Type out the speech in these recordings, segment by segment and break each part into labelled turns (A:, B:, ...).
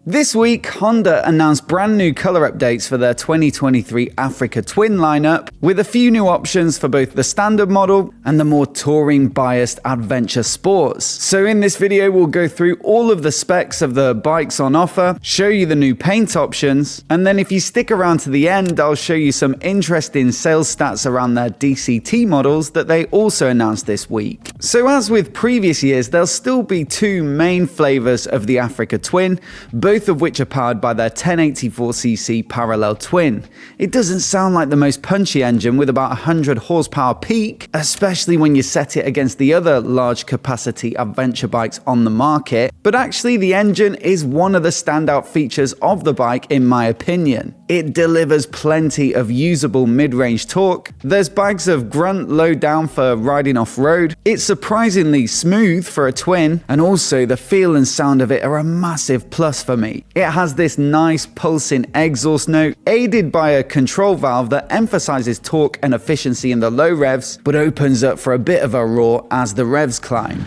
A: This week, Honda announced brand new color updates for their 2023 Africa Twin lineup, with a few new options for both the standard model and the more touring-biased adventure sports. So in this video, we'll go through all of the specs of the bikes on offer, show you the new paint options, and then if you stick around to the end, I'll show you some interesting sales stats around their DCT models that they also announced this week. So as with previous years, there'll still be two main flavors of the Africa Twin, both of which are powered by their 1084cc parallel twin. It doesn't sound like the most punchy engine with about 100 horsepower peak, especially when you set it against the other large capacity adventure bikes on the market, but actually the engine is one of the standout features of the bike in my opinion. It delivers plenty of usable mid-range torque, there's bags of grunt low down for riding off-road, it's surprisingly smooth for a twin, and also the feel and sound of it are a massive plus for me. It has this nice pulsing exhaust note, aided by a control valve that emphasizes torque and efficiency in the low revs, but opens up for a bit of a roar as the revs climb.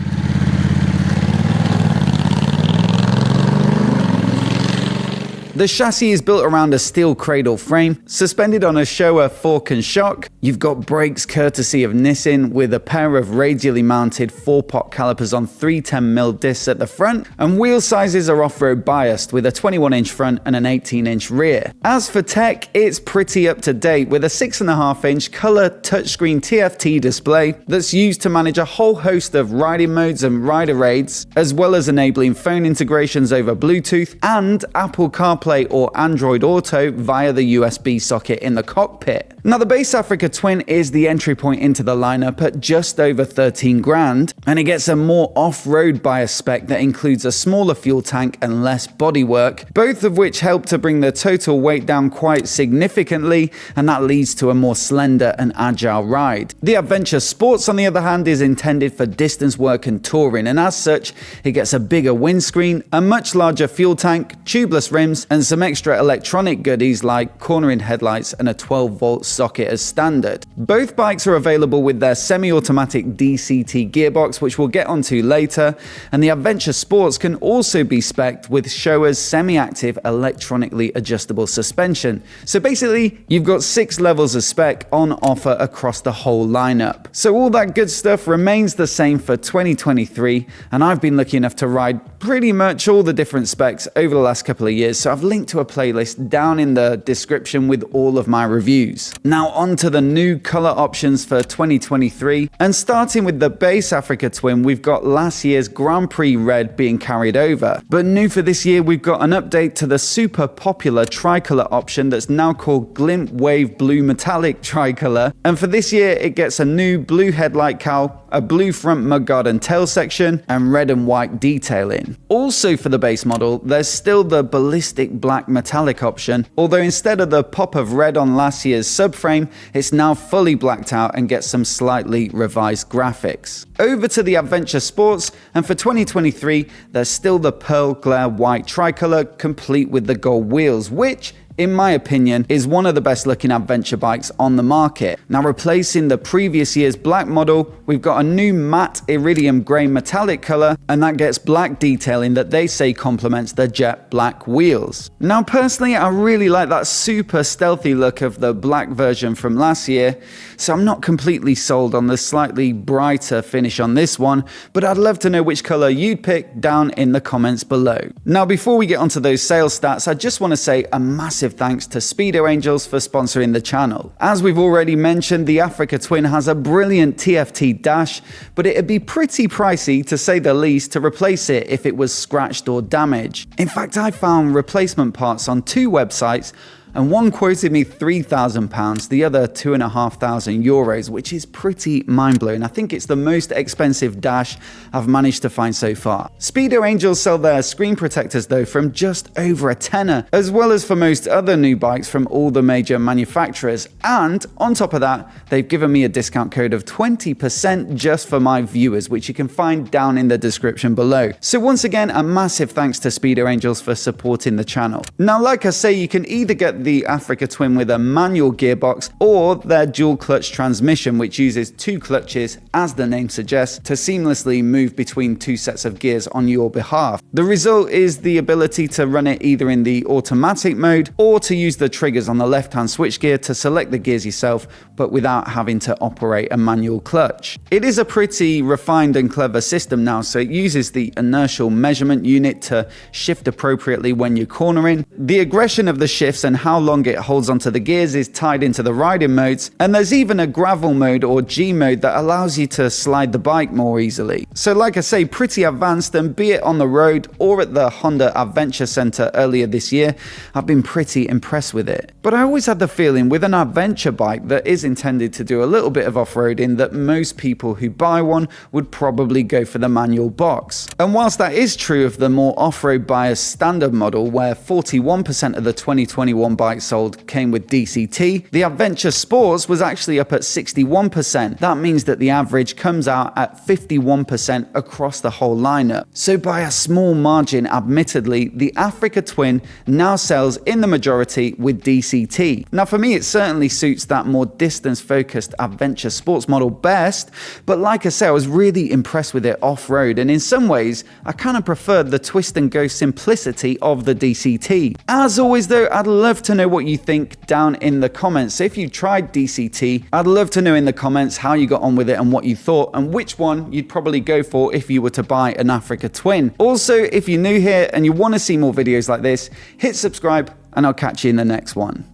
A: The chassis is built around a steel cradle frame, suspended on a Showa fork and shock. You've got brakes courtesy of Nissin with a pair of radially mounted 4-pot calipers on 310mm discs at the front, and wheel sizes are off-road biased with a 21-inch front and an 18-inch rear. As for tech, it's pretty up to date with a 6.5-inch color touchscreen TFT display that's used to manage a whole host of riding modes and rider aids, as well as enabling phone integrations over Bluetooth and Apple CarPlay or Android Auto via the USB socket in the cockpit. Now the base Africa Twin is the entry point into the lineup at just over 13 grand, and it gets a more off-road bias spec that includes a smaller fuel tank and less bodywork, both of which help to bring the total weight down quite significantly, and that leads to a more slender and agile ride. The Adventure Sports, on the other hand, is intended for distance work and touring, and as such, it gets a bigger windscreen, a much larger fuel tank, tubeless rims, and some extra electronic goodies like cornering headlights and a 12-volt socket as standard. Both bikes are available with their semi-automatic DCT gearbox, which we'll get onto later, and the Adventure Sports can also be spec'd with Showa's semi-active electronically adjustable suspension. So basically, you've got 6 levels of spec on offer across the whole lineup. So all that good stuff remains the same for 2023, and I've been lucky enough to ride pretty much all the different specs over the last couple of years, so I've linked to a playlist down in the description with all of my reviews. Now on to the new color options for 2023, and starting with the base Africa Twin, we've got last year's Grand Prix Red being carried over, but new for this year we've got an update to the super popular tricolor option that's now called GLINT Wave Blue Metallic Tricolor, and for this year it gets a new blue headlight cowl, a blue front mudguard and tail section, and red and white detailing. Also for the base model, there's still the ballistic black metallic option, although instead of the pop of red on last year's subframe, it's now fully blacked out and gets some slightly revised graphics. Over to the Adventure Sports, and for 2023, there's still the pearl glare white tricolor complete with the gold wheels, which in my opinion, is one of the best looking adventure bikes on the market. Now replacing the previous year's black model, we've got a new matte iridium grey metallic colour, and that gets black detailing that they say complements the jet black wheels. Now personally, I really like that super stealthy look of the black version from last year, so I'm not completely sold on the slightly brighter finish on this one, but I'd love to know which colour you'd pick down in the comments below. Now before we get onto those sales stats, I just want to say a massive thanks to Speedo Angels for sponsoring the channel. As we've already mentioned, the Africa Twin has a brilliant TFT dash, but it'd be pretty pricey to say the least to replace it if it was scratched or damaged. In fact, I found replacement parts on 2 websites, and one quoted me £3,000, the other €2,500, which is pretty mind-blowing. I think it's the most expensive dash I've managed to find so far. Speedo Angels sell their screen protectors though from just over a tenner, as well as for most other new bikes from all the major manufacturers, and on top of that, they've given me a discount code of 20% just for my viewers, which you can find down in the description below. So once again, a massive thanks to Speedo Angels for supporting the channel. Now, like I say, you can either get the Africa Twin with a manual gearbox or their dual clutch transmission, which uses 2 clutches, as the name suggests, to seamlessly move between 2 sets of gears on your behalf. The result is the ability to run it either in the automatic mode or to use the triggers on the left-hand switchgear to select the gears yourself, but without having to operate a manual clutch. It is a pretty refined and clever system now, so it uses the inertial measurement unit to shift appropriately when you're cornering. The aggression of the shifts and how long it holds onto the gears is tied into the riding modes, and there's even a gravel mode or G mode that allows you to slide the bike more easily. So like I say, pretty advanced, and be it on the road or at the Honda Adventure Center earlier this year, I've been pretty impressed with it. But I always had the feeling with an adventure bike that is intended to do a little bit of off-roading that most people who buy one would probably go for the manual box. And whilst that is true of the more off-road biased standard model, where 41% of the 2021 bikes sold came with DCT, the Adventure Sports was actually up at 61%. That means that the average comes out at 51% across the whole lineup. So by a small margin, admittedly, the Africa Twin now sells in the majority with DCT. Now for me, it certainly suits that more distance-focused Adventure Sports model best, but like I say, I was really impressed with it off-road, and in some ways, I kind of preferred the twist and go simplicity of the DCT. As always though, I'd love to know what you think down in the comments. So if you tried DCT, I'd love to know in the comments how you got on with it and what you thought, and which one you'd probably go for if you were to buy an Africa Twin. Also, if you're new here and you want to see more videos like this, hit subscribe, and I'll catch you in the next one.